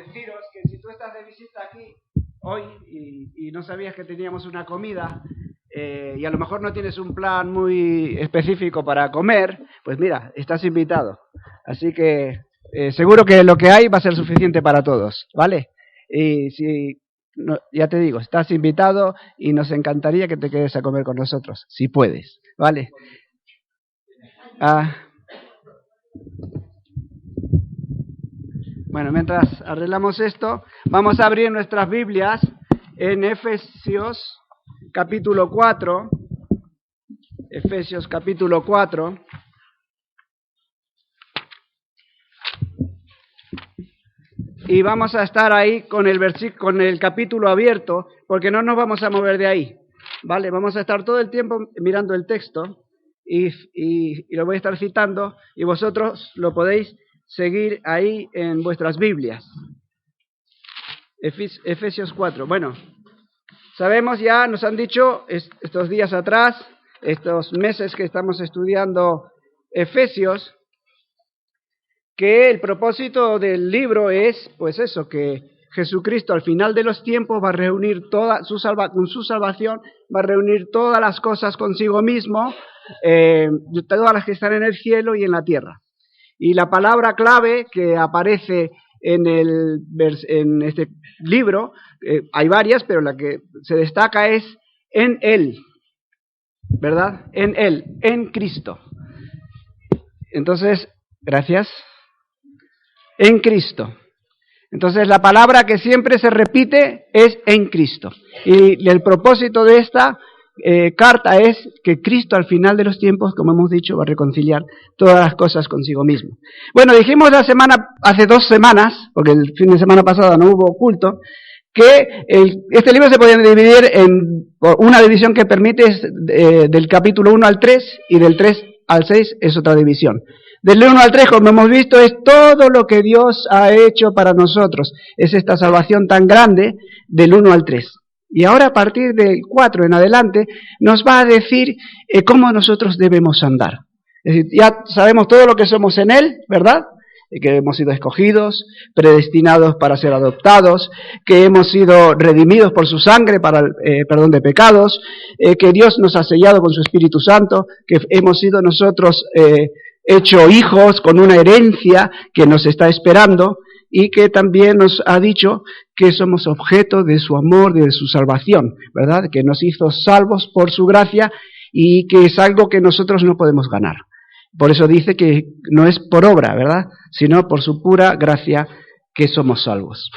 deciros que si tú estás de visita aquí hoy y no sabías que teníamos una comida y a lo mejor no tienes un plan muy específico para comer, pues mira, estás invitado. Así que seguro que lo que hay va a ser suficiente para todos, ¿vale? Y si, no, ya te digo, estás invitado y nos encantaría que te quedes a comer con nosotros, si puedes, ¿vale? Bueno, mientras arreglamos esto, vamos a abrir nuestras Biblias en Efesios capítulo 4. Efesios capítulo 4. Y vamos a estar ahí con el capítulo abierto, porque no nos vamos a mover de ahí, ¿vale? Vamos a estar todo el tiempo mirando el texto y lo voy a estar citando y vosotros lo podéis seguir ahí en vuestras Biblias. Efesios 4. Bueno, sabemos ya, nos han dicho estos días atrás, estos meses que estamos estudiando Efesios, que el propósito del libro es, pues eso, que Jesucristo al final de los tiempos va a reunir con su salvación, va a reunir todas las cosas consigo mismo, todas las que están en el cielo y en la tierra. Y la palabra clave que aparece en este libro, hay varias, pero la que se destaca es en Él, ¿verdad? En Él, en Cristo. Entonces, gracias. En Cristo. Entonces, la palabra que siempre se repite es en Cristo. Y el propósito de esta carta es que Cristo al final de los tiempos, como hemos dicho, va a reconciliar todas las cosas consigo mismo. Bueno, dijimos hace 2 semanas, porque el fin de semana pasado no hubo culto, que este libro se podía dividir en una división que permite del capítulo 1 al 3 y del 3 al 6 es otra división. Del 1 al 3, como hemos visto, es todo lo que Dios ha hecho para nosotros. Es esta salvación tan grande del 1 al 3. Y ahora a partir del 4 en adelante nos va a decir cómo nosotros debemos andar. Es decir, ya sabemos todo lo que somos en Él, ¿verdad? Que hemos sido escogidos, predestinados para ser adoptados, que hemos sido redimidos por su sangre para el perdón de pecados, que Dios nos ha sellado con su Espíritu Santo, que hemos sido nosotros hecho hijos con una herencia que nos está esperando, y que también nos ha dicho que somos objeto de su amor, de su salvación, ¿verdad? Que nos hizo salvos por su gracia y que es algo que nosotros no podemos ganar. Por eso dice que no es por obra, ¿verdad? Sino por su pura gracia que somos salvos.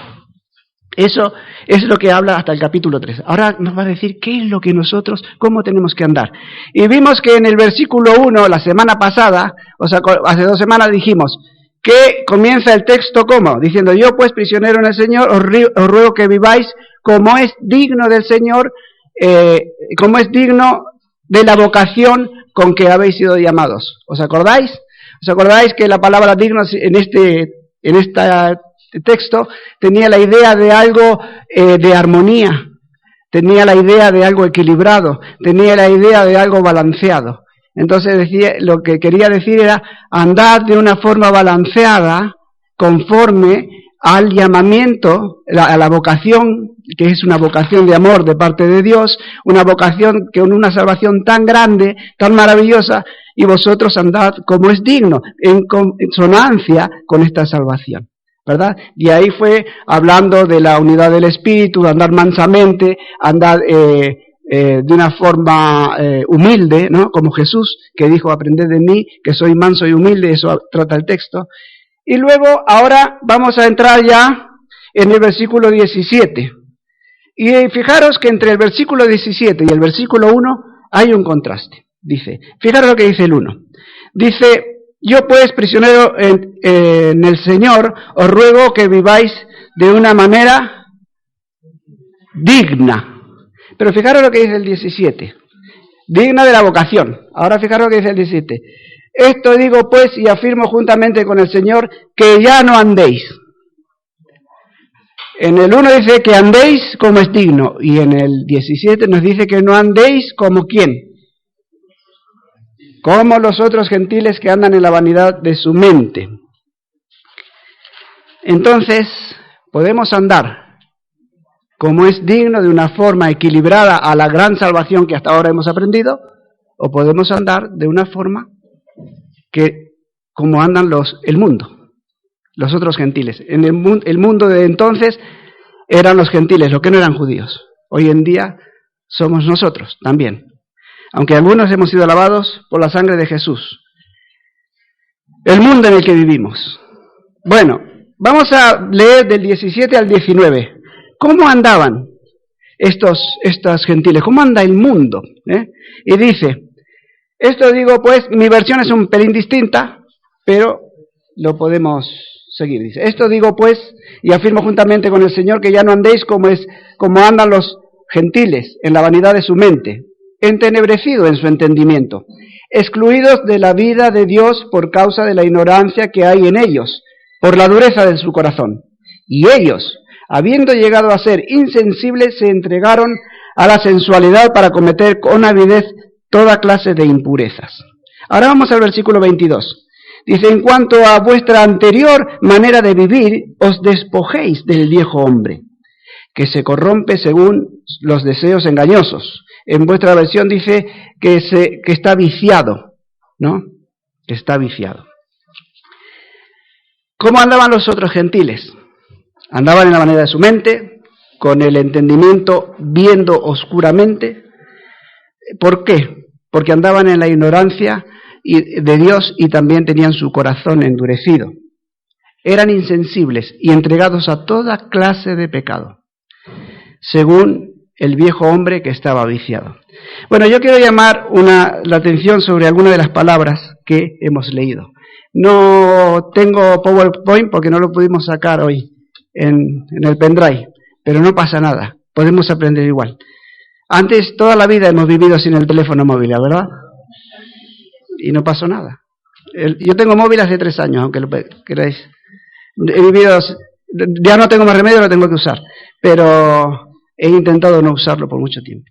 Eso es lo que habla hasta el capítulo 3. Ahora nos va a decir qué es lo que nosotros, cómo tenemos que andar. Y vimos que en el versículo 1, la semana pasada, o sea, hace 2 semanas dijimos, que comienza el texto como, diciendo, yo pues prisionero en el Señor, os ruego que viváis como es digno del Señor, como es digno de la vocación con que habéis sido llamados. ¿Os acordáis? ¿Os acordáis que la palabra digno en este texto tenía la idea de algo de armonía, tenía la idea de algo equilibrado, tenía la idea de algo balanceado? Entonces decía, lo que quería decir era andar de una forma balanceada conforme al llamamiento, a la vocación, que es una vocación de amor de parte de Dios, una vocación con una salvación tan grande, tan maravillosa, y vosotros andad como es digno, en consonancia con esta salvación, ¿verdad? Y ahí fue hablando de la unidad del Espíritu, de andar mansamente, andar de una forma humilde, ¿no? Como Jesús, que dijo, aprended de mí, que soy manso y humilde, eso trata el texto. Y luego, ahora vamos a entrar ya en el versículo 17. Y fijaros que entre el versículo 17 y el versículo 1 hay un contraste. Dice, fijaros lo que dice el 1. Dice, yo pues, prisionero en el Señor, os ruego que viváis de una manera digna. Pero fijaros lo que dice el 17. Digna de la vocación. Ahora fijaros lo que dice el 17. Esto digo pues y afirmo juntamente con el Señor que ya no andéis. En el 1 dice que andéis como es digno. Y en el 17 nos dice que no andéis como ¿quién? Como los otros gentiles que andan en la vanidad de su mente. Entonces, podemos andar como es digno de una forma equilibrada a la gran salvación que hasta ahora hemos aprendido, o podemos andar de una forma que como andan el mundo, los otros gentiles. En el mundo de entonces eran los gentiles, los que no eran judíos. Hoy en día somos nosotros también, aunque algunos hemos sido lavados por la sangre de Jesús. El mundo en el que vivimos. Bueno, vamos a leer del 17 al 19. ¿Cómo andaban estos gentiles? ¿Cómo anda el mundo? Y dice, esto digo pues, mi versión es un pelín distinta, pero lo podemos seguir. Dice, esto digo pues, y afirmo juntamente con el Señor, que ya no andéis como andan los gentiles, en la vanidad de su mente, entenebrecido en su entendimiento, excluidos de la vida de Dios por causa de la ignorancia que hay en ellos, por la dureza de su corazón. Y ellos, habiendo llegado a ser insensibles, se entregaron a la sensualidad para cometer con avidez toda clase de impurezas. Ahora vamos al versículo 22. Dice, en cuanto a vuestra anterior manera de vivir, os despojéis del viejo hombre, que se corrompe según los deseos engañosos. En vuestra versión dice que está viciado, ¿no? Que está viciado. ¿Cómo andaban los otros gentiles? Andaban en la vanidad de su mente, con el entendimiento viendo oscuramente. ¿Por qué? Porque andaban en la ignorancia de Dios y también tenían su corazón endurecido. Eran insensibles y entregados a toda clase de pecado, según el viejo hombre que estaba viciado. Bueno, yo quiero llamar la atención sobre algunas de las palabras que hemos leído. No tengo PowerPoint porque no lo pudimos sacar hoy en el pendrive, pero no pasa nada, podemos aprender igual. Antes, toda la vida hemos vivido sin el teléfono móvil, ¿verdad? Y no pasó nada. Yo tengo móvil hace 3 años, aunque lo queráis. He vivido, ya no tengo más remedio, lo tengo que usar, pero he intentado no usarlo por mucho tiempo.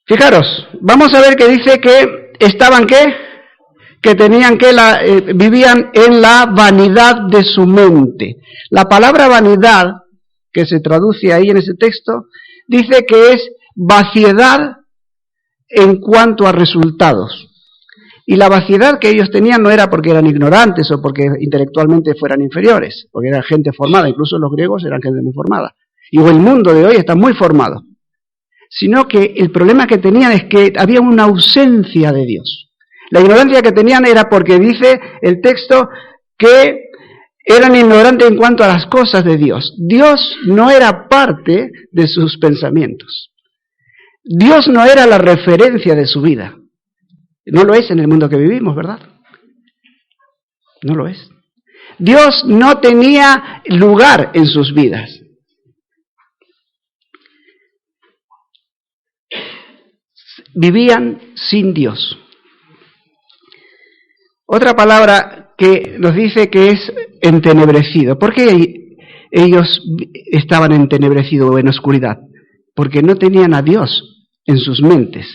Fijaros, vamos a ver que dice que estaban que tenían vivían en la vanidad de su mente. La palabra vanidad, que se traduce ahí en ese texto, dice que es vaciedad en cuanto a resultados. Y la vaciedad que ellos tenían no era porque eran ignorantes o porque intelectualmente fueran inferiores, porque eran gente formada, incluso los griegos eran gente muy formada. Y el mundo de hoy está muy formado. Sino que el problema que tenían es que había una ausencia de Dios. La ignorancia que tenían era porque dice el texto que eran ignorantes en cuanto a las cosas de Dios. Dios no era parte de sus pensamientos. Dios no era la referencia de su vida. No lo es en el mundo que vivimos, ¿verdad? No lo es. Dios no tenía lugar en sus vidas. Vivían sin Dios. Otra palabra que nos dice que es entenebrecido. ¿Por qué ellos estaban entenebrecidos o en oscuridad? Porque no tenían a Dios en sus mentes.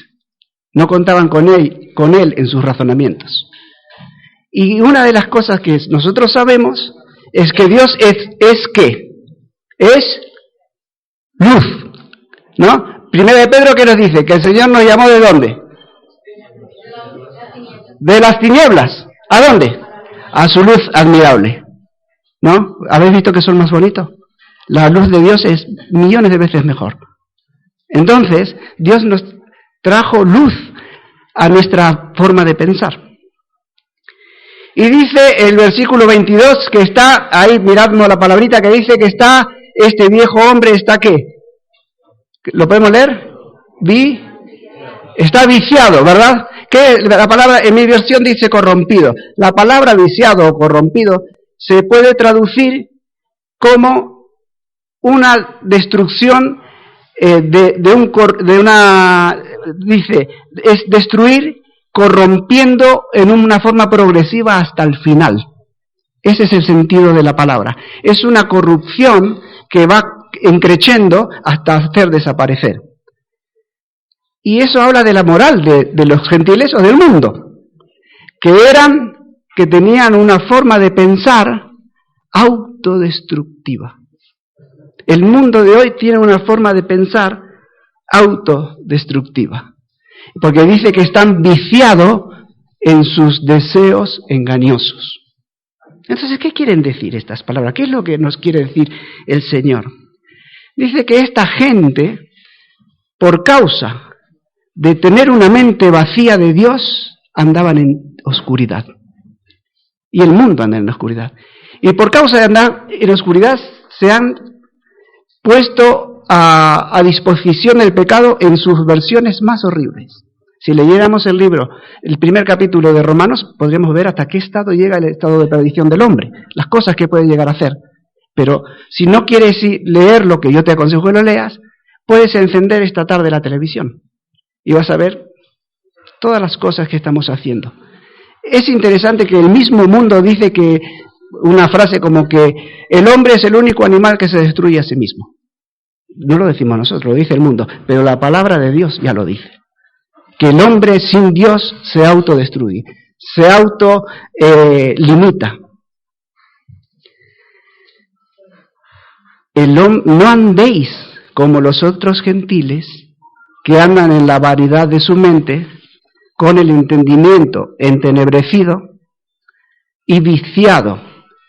No contaban con Él en sus razonamientos. Y una de las cosas que nosotros sabemos es que Dios es ¿qué? Es luz, ¿no? Primera de Pedro, ¿qué nos dice? Que el Señor nos llamó ¿de dónde? De las tinieblas. ¿A dónde? A su luz admirable. ¿No? ¿Habéis visto que son más bonitos? La luz de Dios es millones de veces mejor. Entonces, Dios nos trajo luz a nuestra forma de pensar. Y dice el versículo 22 que está, ahí miradnos la palabrita que dice que está, este viejo hombre está ¿qué? ¿Lo podemos leer? Está viciado, ¿verdad? Que la palabra en mi versión dice corrompido. La palabra viciado o corrompido se puede traducir como una destrucción dice, es destruir corrompiendo en una forma progresiva hasta el final. Ese es el sentido de la palabra. Es una corrupción que va creciendo hasta hacer desaparecer. Y eso habla de la moral de los gentiles o del mundo, que tenían una forma de pensar autodestructiva. El mundo de hoy tiene una forma de pensar autodestructiva, porque dice que están viciados en sus deseos engañosos. Entonces, ¿qué quieren decir estas palabras? ¿Qué es lo que nos quiere decir el Señor? Dice que esta gente, por causa de tener una mente vacía de Dios, andaban en oscuridad. Y el mundo anda en oscuridad. Y por causa de andar en oscuridad, se han puesto a disposición del pecado en sus versiones más horribles. Si leyéramos el libro, el primer capítulo de Romanos, podríamos ver hasta qué estado llega el estado de perdición del hombre, las cosas que puede llegar a hacer. Pero si no quieres leer lo que yo te aconsejo que lo leas, puedes encender esta tarde la televisión y vas a ver todas las cosas que estamos haciendo. Es interesante que el mismo mundo dice que una frase como que el hombre es el único animal que se destruye a sí mismo. No lo decimos nosotros, lo dice el mundo, pero la palabra de Dios ya lo dice. Que el hombre sin Dios se autodestruye, se autolimita. No andéis como los otros gentiles que andan en la vanidad de su mente, con el entendimiento entenebrecido y viciado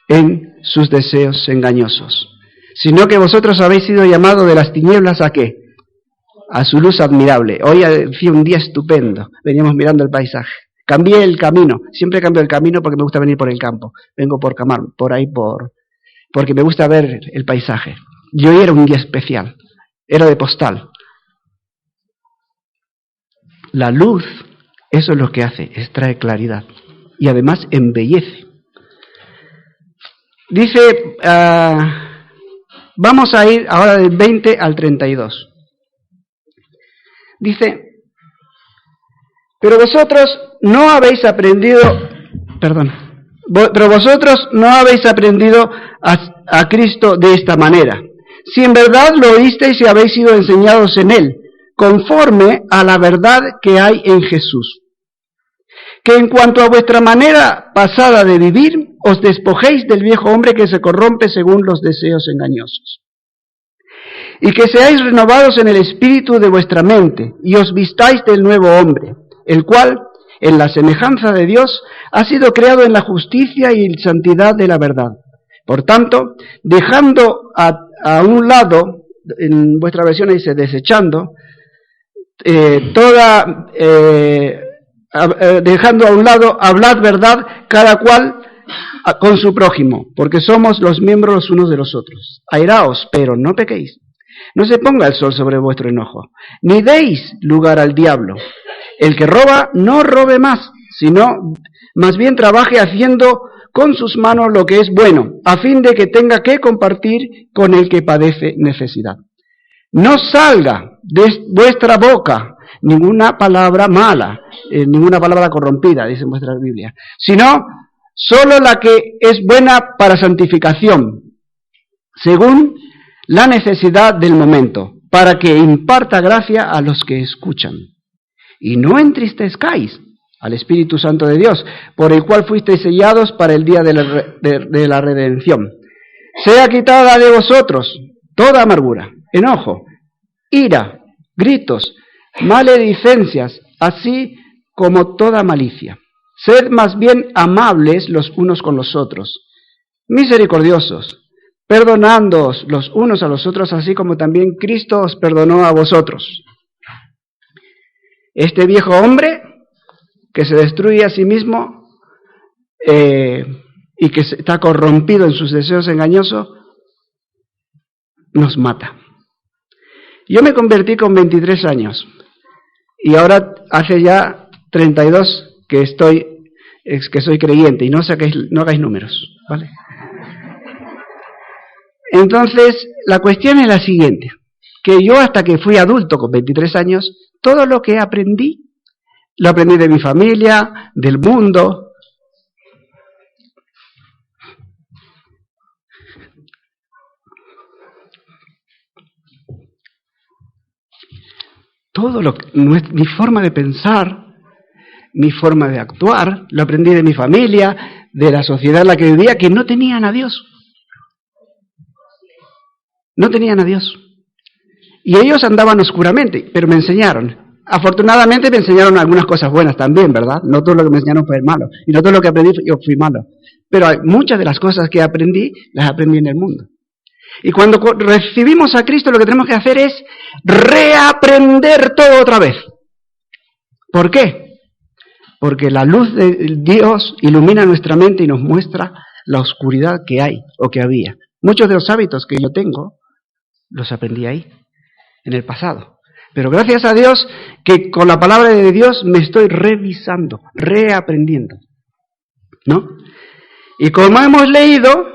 en sus deseos engañosos, sino que vosotros habéis sido llamados de las tinieblas ¿a qué? A su luz admirable. Hoy fue un día estupendo, veníamos mirando el paisaje. Cambié el camino, siempre cambio el camino porque me gusta venir por el campo. Vengo por ahí porque me gusta ver el paisaje. Y hoy era un día especial, era de postal. La luz, eso es lo que hace, extrae claridad y además embellece. Dice, vamos a ir ahora del 20 al 32. Dice, pero vosotros no habéis aprendido a Cristo de esta manera. Si en verdad lo oísteis y habéis sido enseñados en Él, conforme a la verdad que hay en Jesús. Que en cuanto a vuestra manera pasada de vivir, os despojéis del viejo hombre que se corrompe según los deseos engañosos. Y que seáis renovados en el espíritu de vuestra mente, y os vistáis del nuevo hombre, el cual, en la semejanza de Dios, ha sido creado en la justicia y santidad de la verdad. Por tanto, dejando a un lado, en vuestra versión dice desechando, dejando a un lado, hablad verdad cada cual con su prójimo, porque somos los miembros los unos de los otros. Airaos, pero no pequéis. No se ponga el sol sobre vuestro enojo, ni deis lugar al diablo. El que roba, no robe más, sino más bien trabaje haciendo con sus manos lo que es bueno, a fin de que tenga que compartir con el que padece necesidad. No salga de vuestra boca ninguna palabra mala, ninguna palabra corrompida, dice en vuestra Biblia, sino solo la que es buena para santificación, según la necesidad del momento, para que imparta gracia a los que escuchan. Y no entristezcáis al Espíritu Santo de Dios, por el cual fuisteis sellados para el día de la redención. Sea quitada de vosotros toda amargura, enojo, ira, gritos, maledicencias, así como toda malicia. Sed más bien amables los unos con los otros, misericordiosos, perdonándoos los unos a los otros, así como también Cristo os perdonó a vosotros. Este viejo hombre que se destruye a sí mismo y que está corrompido en sus deseos engañosos, nos mata. Yo me convertí con 23 años y ahora hace ya 32 que soy creyente, y no hagáis números, ¿vale? Entonces, la cuestión es la siguiente, que yo hasta que fui adulto con 23 años, todo lo que aprendí, lo aprendí de mi familia, del mundo. Mi forma de pensar, mi forma de actuar, lo aprendí de mi familia, de la sociedad en la que vivía, que no tenían a Dios. no tenían a Dios. Y ellos andaban oscuramente, pero me enseñaron. Afortunadamente me enseñaron algunas cosas buenas también, ¿verdad? No todo lo que me enseñaron fue malo. Y no todo lo que aprendí yo fui malo. Pero muchas de las cosas que aprendí, las aprendí en el mundo. Y cuando recibimos a Cristo, lo que tenemos que hacer es reaprender todo otra vez. ¿Por qué? Porque la luz de Dios ilumina nuestra mente y nos muestra la oscuridad que hay o que había. Muchos de los hábitos que yo tengo, los aprendí ahí, en el pasado. Pero gracias a Dios que con la palabra de Dios me estoy revisando, reaprendiendo, ¿no? Y como hemos leído,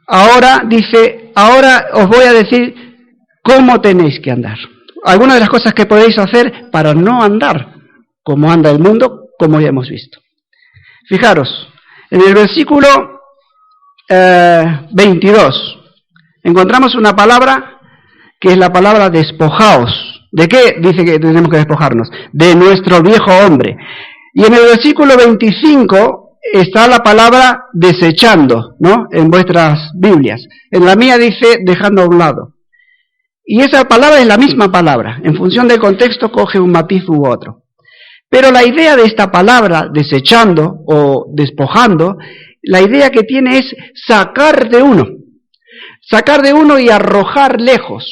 ahora dice, ahora os voy a decir cómo tenéis que andar. Algunas de las cosas que podéis hacer para no andar como anda el mundo, como ya hemos visto. Fijaros, en el versículo 22 encontramos una palabra que es la palabra despojaos. ¿De qué dice que tenemos que despojarnos? De nuestro viejo hombre. Y en el versículo 25 está la palabra desechando, ¿no? En vuestras Biblias. En la mía dice dejando a un lado. Y esa palabra es la misma palabra. En función del contexto coge un matiz u otro. Pero la idea de esta palabra, desechando o despojando, la idea que tiene es sacar de uno. Sacar de uno y arrojar lejos.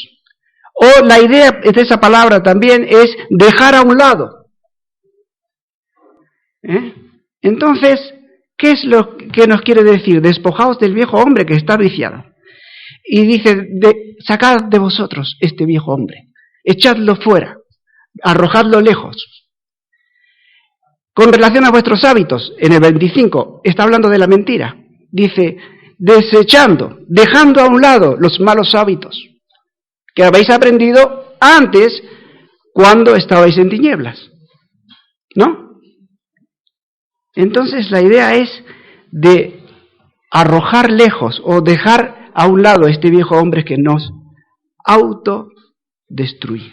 O la idea de esa palabra también es dejar a un lado. Entonces, ¿qué es lo que nos quiere decir? Despojaos del viejo hombre que está viciado. Y dice, sacad de vosotros este viejo hombre. Echadlo fuera. Arrojadlo lejos. Con relación a vuestros hábitos, en el 25, está hablando de la mentira. Dice, desechando, dejando a un lado los malos hábitos que habéis aprendido antes cuando estabais en tinieblas. ¿No? Entonces la idea es de arrojar lejos o dejar a un lado este viejo hombre que nos autodestruye.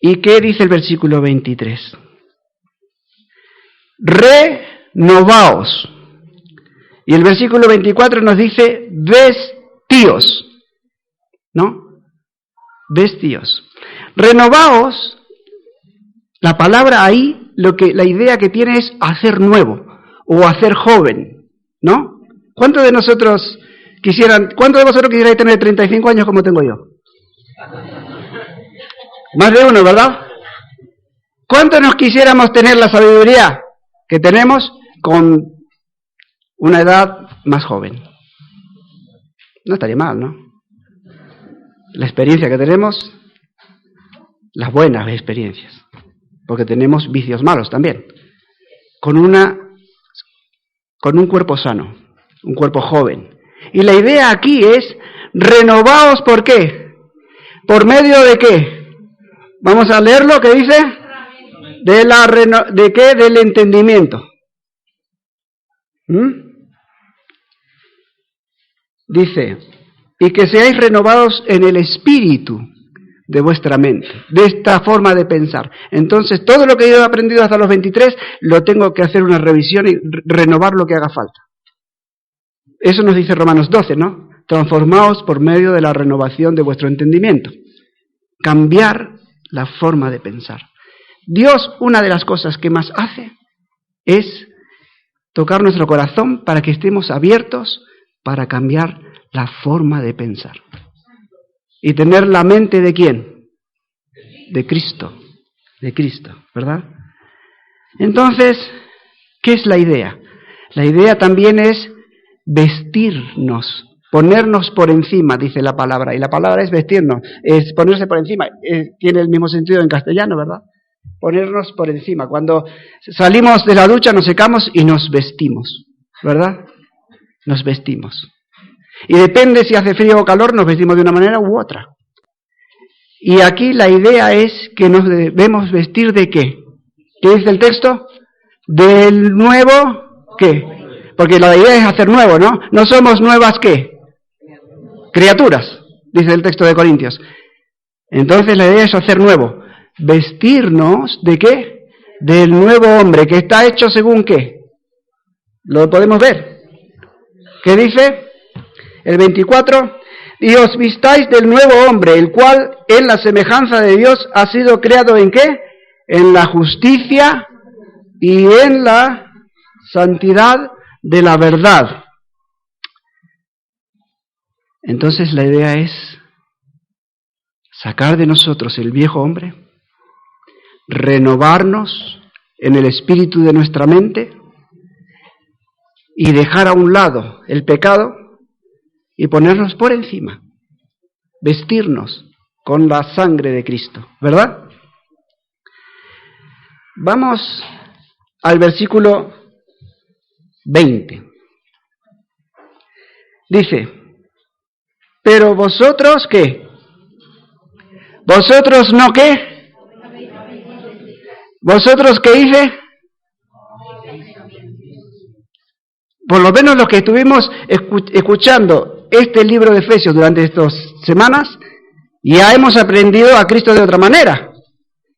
¿Y qué dice el versículo 23? Renovaos. Y el versículo 24 nos dice vestíos. ¿No? Vestíos. Renovaos, la palabra ahí, la idea que tiene es hacer nuevo o hacer joven, ¿no? ¿Cuántos de vosotros quisierais tener 35 años como tengo yo? Más de uno, ¿verdad? ¿Cuántos nos quisiéramos tener la sabiduría que tenemos con una edad más joven? No estaría mal, ¿no? La experiencia que tenemos, las buenas experiencias, porque tenemos vicios malos también, con un cuerpo sano, un cuerpo joven. Y la idea aquí es, renovaos, ¿por qué? ¿Por medio de qué? Vamos a leer lo que dice, ¿de qué? Del entendimiento. Dice, y que seáis renovados en el espíritu de vuestra mente, de esta forma de pensar. Entonces, todo lo que yo he aprendido hasta los 23, lo tengo que hacer una revisión y renovar lo que haga falta. Eso nos dice Romanos 12, ¿no? Transformaos por medio de la renovación de vuestro entendimiento. Cambiar la forma de pensar. Dios, una de las cosas que más hace es tocar nuestro corazón para que estemos abiertos para cambiar la forma de pensar. Y tener la mente ¿de quién? De Cristo, ¿verdad? Entonces, ¿qué es la idea? La idea también es vestirnos, ponernos por encima, dice la palabra, y la palabra es vestirnos, es ponerse por encima, tiene el mismo sentido en castellano, ¿verdad? Ponernos por encima. Cuando salimos de la ducha nos secamos y nos vestimos, ¿verdad? Nos vestimos. Y depende si hace frío o calor, nos vestimos de una manera u otra. Y aquí la idea es que nos debemos vestir ¿de qué? ¿Qué dice el texto? Del nuevo, ¿qué? Porque la idea es hacer nuevo, ¿no? No somos nuevas, ¿qué? Criaturas, dice el texto de Corintios. Entonces la idea es hacer nuevo. Vestirnos ¿de qué? Del nuevo hombre, que está hecho según ¿qué? Lo podemos ver. ¿Qué dice? El 24. Y os vistáis del nuevo hombre, el cual en la semejanza de Dios ha sido creado ¿en qué? En la justicia y en la santidad de la verdad. Entonces la idea es sacar de nosotros el viejo hombre, renovarnos en el espíritu de nuestra mente y dejar a un lado el pecado y ponernos por encima, vestirnos con la sangre de Cristo, ¿verdad? Vamos al versículo 20. Dice, pero vosotros, ¿qué? ¿Vosotros no qué? ¿Vosotros qué hice? Por lo menos los que estuvimos escuchando este libro de Efesios durante estas semanas, ya hemos aprendido a Cristo de otra manera,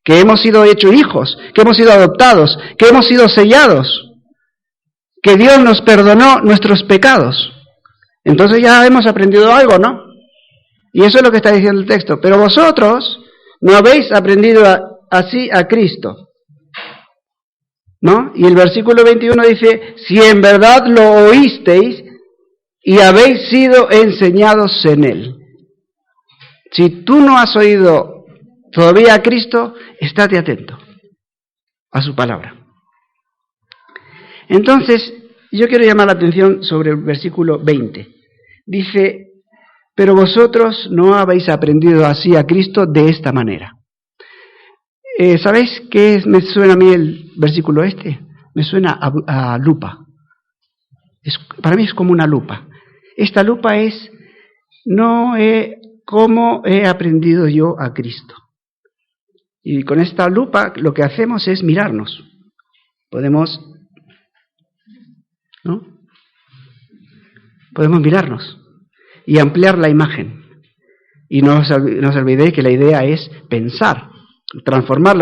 que hemos sido hechos hijos, que hemos sido adoptados, que hemos sido sellados, que Dios nos perdonó nuestros pecados. Entonces ya hemos aprendido algo, ¿no? Y eso es lo que está diciendo el texto. Pero vosotros no habéis aprendido así a Cristo, ¿no? Y el versículo 21 dice, si en verdad lo oísteis y habéis sido enseñados en Él. Si tú no has oído todavía a Cristo, estate atento a su palabra. Entonces, yo quiero llamar la atención sobre el versículo 20. Dice, pero vosotros no habéis aprendido así a Cristo de esta manera. ¿Sabéis qué me suena a mí el versículo este? Me suena a lupa. Para mí es como una lupa. Esta lupa es, cómo he aprendido yo a Cristo. Y con esta lupa lo que hacemos es mirarnos. Podemos mirarnos y ampliar la imagen. Y no os olvidéis que la idea es pensar, transformar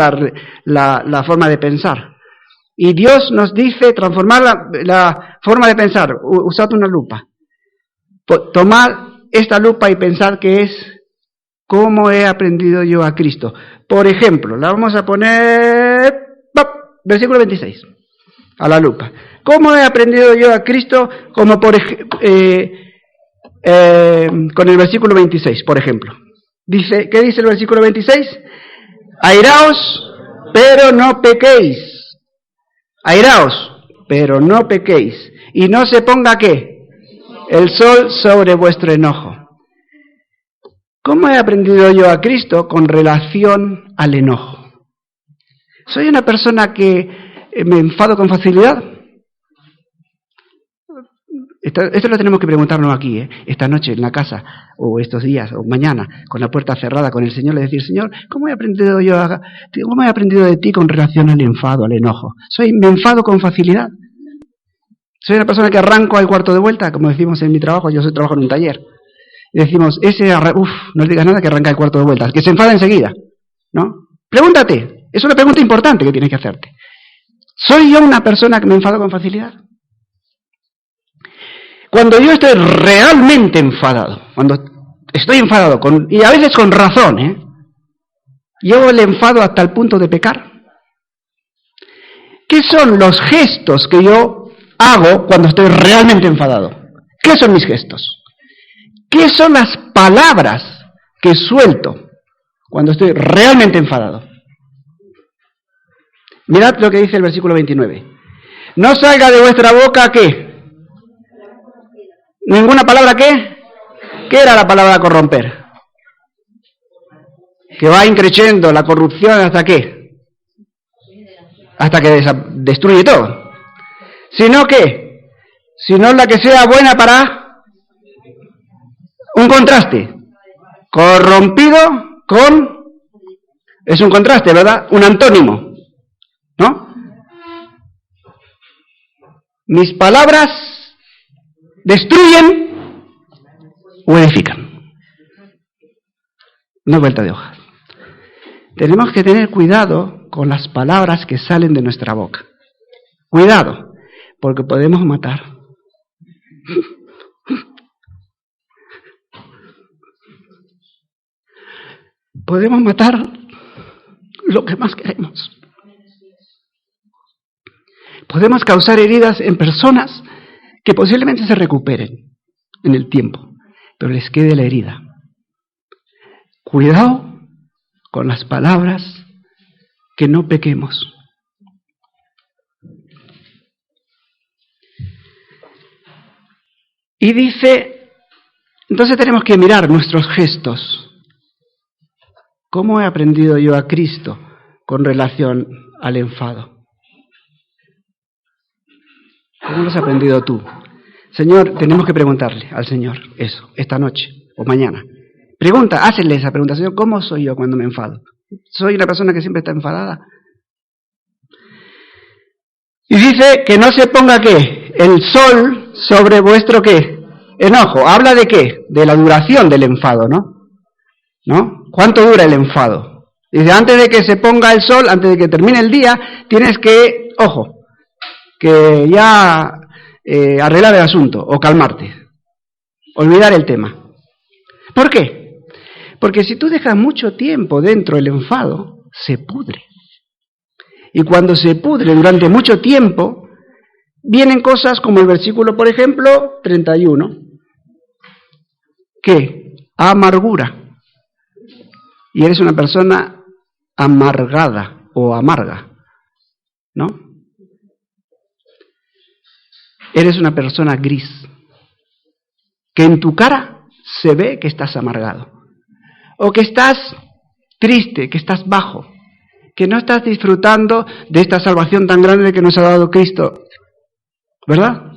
la forma de pensar. Y Dios nos dice transformar la forma de pensar. Usad una lupa. Tomad esta lupa y pensad que es cómo he aprendido yo a Cristo. Por ejemplo, la vamos a poner, versículo 26, a la lupa. ¿Cómo he aprendido yo a Cristo? Como con el versículo 26, por ejemplo. Dice, ¿qué dice el versículo 26? Airaos, pero no pequéis. Airaos, pero no pequéis. Y no se ponga, ¿qué? El sol sobre vuestro enojo. ¿Cómo he aprendido yo a Cristo con relación al enojo? ¿Soy una persona que me enfado con facilidad? Esto lo tenemos que preguntarnos aquí, esta noche en la casa, o estos días, o mañana, con la puerta cerrada con el Señor, le decir, Señor, ¿cómo he aprendido de ti con relación al enfado, al enojo? ¿Me enfado con facilidad? ¿Soy una persona que arranco al cuarto de vuelta? Como decimos en mi trabajo, yo trabajo en un taller. Y decimos, no le digas nada que arranca el cuarto de vuelta, que se enfada enseguida, ¿no? Pregúntate, es una pregunta importante que tienes que hacerte. ¿Soy yo una persona que me enfado con facilidad? Cuando yo estoy realmente enfadado, y a veces con razón, llevo el enfado hasta el punto de pecar. ¿Qué son los gestos que yo hago cuando estoy realmente enfadado? ¿Qué son mis gestos? ¿Qué son las palabras que suelto cuando estoy realmente enfadado? Mirad lo que dice el versículo 29. No salga de vuestra boca, ¿qué? ¿Ninguna palabra qué? ¿Qué era la palabra corromper? Que va increciendo la corrupción hasta qué? Hasta que destruye todo. Sino que, sino la que sea buena para un contraste. Corrompido con, es un contraste, ¿verdad? Un antónimo, ¿no? Mis palabras destruyen o edifican. No vuelta de hoja. Tenemos que tener cuidado con las palabras que salen de nuestra boca. Cuidado, Porque podemos matar. Podemos matar lo que más queremos. Podemos causar heridas en personas que posiblemente se recuperen en el tiempo, pero les quede la herida. Cuidado con las palabras, que no pequemos. Y dice, entonces tenemos que mirar nuestros gestos. ¿Cómo he aprendido yo a Cristo con relación al enfado? ¿Cómo lo has aprendido tú? Señor, tenemos que preguntarle al Señor eso, esta noche o mañana. Pregunta, hazle esa pregunta, Señor, ¿cómo soy yo cuando me enfado? ¿Soy una persona que siempre está enfadada? Y dice que no se ponga, ¿qué? El sol sobre vuestro, ¿qué? Enojo. ¿Habla de qué? De la duración del enfado, ¿no? ¿Cuánto dura el enfado? Dice, antes de que se ponga el sol, antes de que termine el día, tienes que, ojo, que ya arreglar el asunto o calmarte, olvidar el tema. ¿Por qué? Porque si tú dejas mucho tiempo dentro del enfado, se pudre. Y cuando se pudre durante mucho tiempo, vienen cosas como el versículo, por ejemplo, 31. ¿Qué? Amargura. Y eres una persona amargada o amarga, ¿no? Eres una persona gris, que en tu cara se ve que estás amargado, o que estás triste, que estás bajo, que no estás disfrutando de esta salvación tan grande que nos ha dado Cristo, ¿verdad?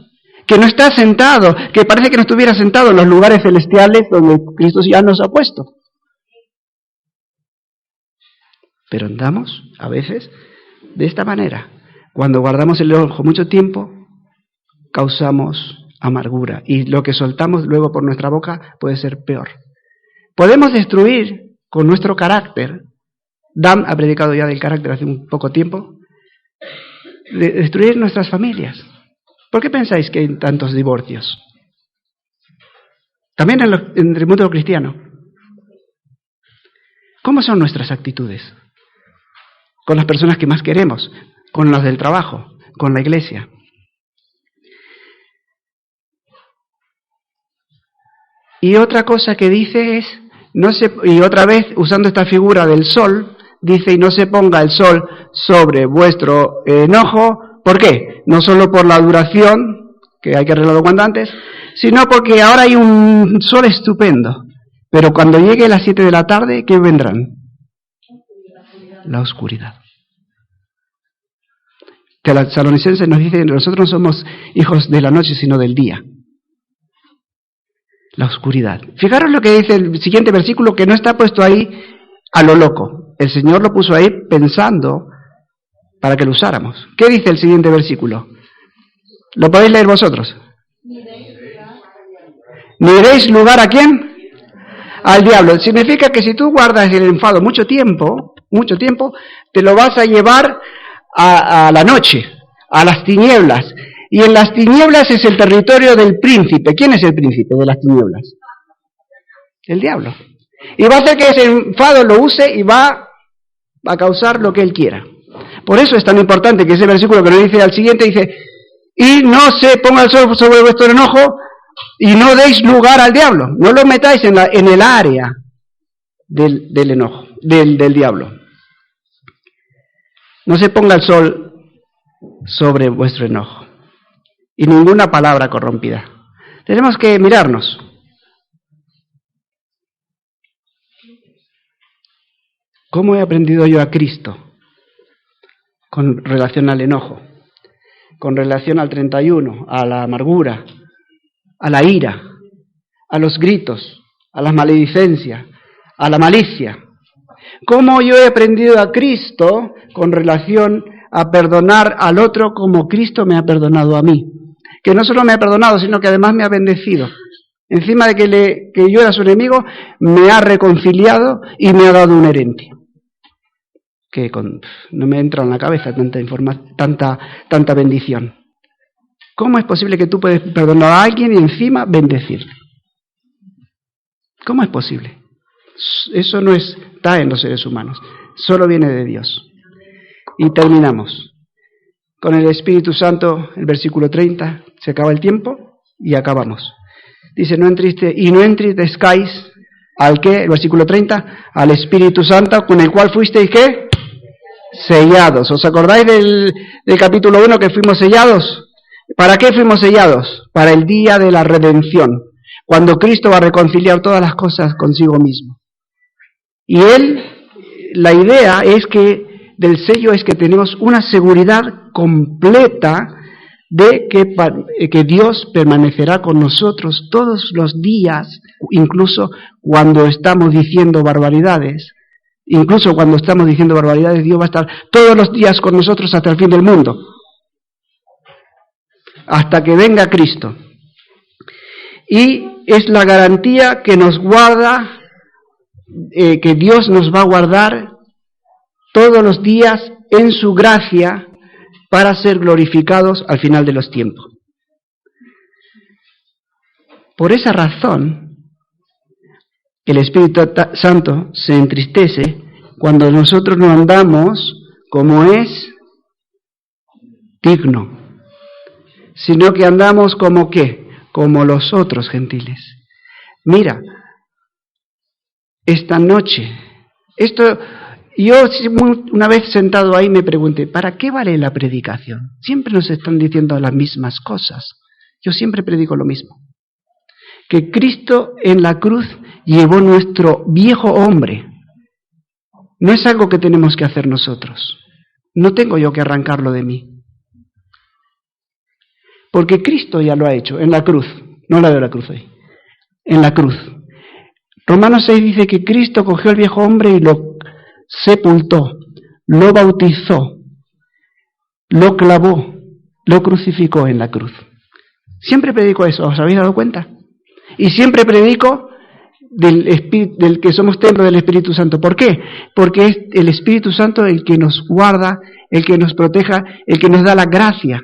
Que no estás sentado, que parece que no estuvieras sentado en los lugares celestiales donde Cristo ya nos ha puesto. Pero andamos, a veces, de esta manera. Cuando guardamos el enojo mucho tiempo, causamos amargura. Y lo que soltamos luego por nuestra boca puede ser peor. Podemos destruir con nuestro carácter. Dan ha predicado ya del carácter hace un poco tiempo. Destruir nuestras familias. ¿Por qué pensáis que hay tantos divorcios? También en el mundo cristiano. ¿Cómo son nuestras actitudes? Con las personas que más queremos, con las del trabajo, con la iglesia. Y otra cosa que dice es, y otra vez usando esta figura del sol, dice, y no se ponga el sol sobre vuestro enojo. ¿Por qué? No solo por la duración, que hay que arreglarlo cuanto antes, sino porque ahora hay un sol estupendo. Pero cuando llegue a las 7 de la tarde, ¿qué vendrán? La oscuridad. Tesalonicenses nos dice, nosotros no somos hijos de la noche, sino del día. La oscuridad. Fijaros lo que dice el siguiente versículo, que no está puesto ahí a lo loco. El Señor lo puso ahí pensando para que lo usáramos. ¿Qué dice el siguiente versículo? ¿Lo podéis leer vosotros? ¿Ni deis lugar a quién? Al diablo. Significa que si tú guardas el enfado mucho tiempo, te lo vas a llevar a la noche, a las tinieblas. Y en las tinieblas es el territorio del príncipe. ¿Quién es el príncipe de las tinieblas? El diablo. Y va a hacer que ese enfado lo use y va a causar lo que él quiera. Por eso es tan importante que ese versículo que nos dice al siguiente dice, y no se ponga el sol sobre vuestro enojo y no deis lugar al diablo. No lo metáis en el área del enojo, del diablo. No se ponga el sol sobre vuestro enojo. Y ninguna palabra corrompida. Tenemos que mirarnos. ¿Cómo he aprendido yo a Cristo? Con relación al enojo, con relación al 31, a la amargura, a la ira, a los gritos, a las maledicencias, a la malicia. ¿Cómo yo he aprendido a Cristo con relación a perdonar al otro como Cristo me ha perdonado a mí? Que no solo me ha perdonado, sino que además me ha bendecido. Encima de que yo era su enemigo, me ha reconciliado y me ha dado un herencia. Que no me entra en la cabeza tanta bendición. ¿Cómo es posible que tú puedes perdonar a alguien y encima bendecirle? ¿Cómo es posible? Eso no está en los seres humanos, solo viene de Dios. Y terminamos con el Espíritu Santo, el versículo 30, se acaba el tiempo y acabamos. Dice, no entristezcáis al qué, el versículo 30, al Espíritu Santo, con el cual fuisteis ¿qué? Sellados. ¿Os acordáis del capítulo 1 que fuimos sellados? ¿Para qué fuimos sellados? Para el día de la redención, cuando Cristo va a reconciliar todas las cosas consigo mismo. Y la idea es que del sello es que tenemos una seguridad completa de que Dios permanecerá con nosotros todos los días, incluso cuando estamos diciendo barbaridades. Incluso cuando estamos diciendo barbaridades, Dios va a estar todos los días con nosotros hasta el fin del mundo, hasta que venga Cristo. Y es la garantía que nos guarda, que Dios nos va a guardar todos los días en su gracia para ser glorificados al final de los tiempos. Por esa razón, el Espíritu Santo se entristece cuando nosotros no andamos como es digno, sino que andamos como ¿qué? Como los otros gentiles. Mira, esta noche, yo una vez sentado ahí me pregunté, ¿para qué vale la predicación? Siempre nos están diciendo las mismas cosas. Yo siempre predico lo mismo. Que Cristo en la cruz llevó nuestro viejo hombre. No es algo que tenemos que hacer nosotros. No tengo yo que arrancarlo de mí. Porque Cristo ya lo ha hecho en la cruz. No la veo la cruz hoy. En la cruz. Romanos 6 dice que Cristo cogió al viejo hombre y lo sepultó, lo bautizó, lo clavó, lo crucificó en la cruz. Siempre predico eso, ¿os habéis dado cuenta? Y siempre predico del que somos templo del Espíritu Santo. ¿Por qué? Porque es el Espíritu Santo el que nos guarda, el que nos proteja, el que nos da la gracia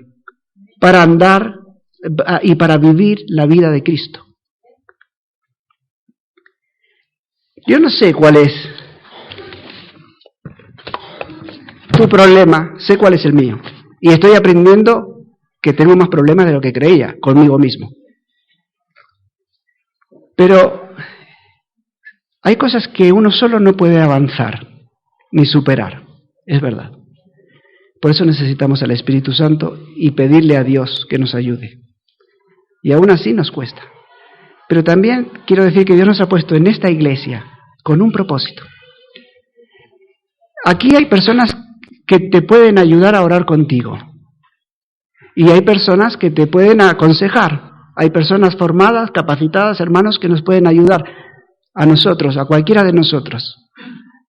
para andar y para vivir la vida de Cristo. Yo no sé cuál es tu problema, sé cuál es el mío. Y estoy aprendiendo que tengo más problemas de lo que creía conmigo mismo. Pero hay cosas que uno solo no puede avanzar ni superar, es verdad. Por eso necesitamos al Espíritu Santo y pedirle a Dios que nos ayude. Y aún así nos cuesta. Pero también quiero decir que Dios nos ha puesto en esta iglesia con un propósito. Aquí hay personas que te pueden ayudar a orar contigo. Y hay personas que te pueden aconsejar. Hay personas formadas, capacitadas, hermanos, que nos pueden ayudar a nosotros, a cualquiera de nosotros.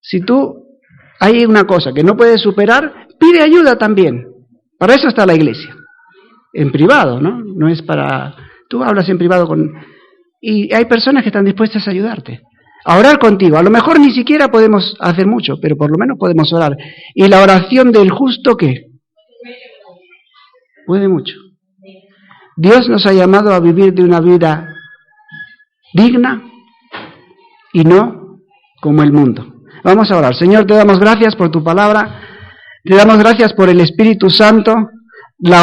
Si tú hay una cosa que no puedes superar, pide ayuda también. Para eso está la iglesia. En privado, ¿no? No es para... Tú hablas en privado con... Y hay personas que están dispuestas a ayudarte. A orar contigo. A lo mejor ni siquiera podemos hacer mucho, pero por lo menos podemos orar. ¿Y la oración del justo qué? Puede mucho. Dios nos ha llamado a vivir de una vida digna y no como el mundo. Vamos a orar. Señor, te damos gracias por tu palabra. Te damos gracias por el Espíritu Santo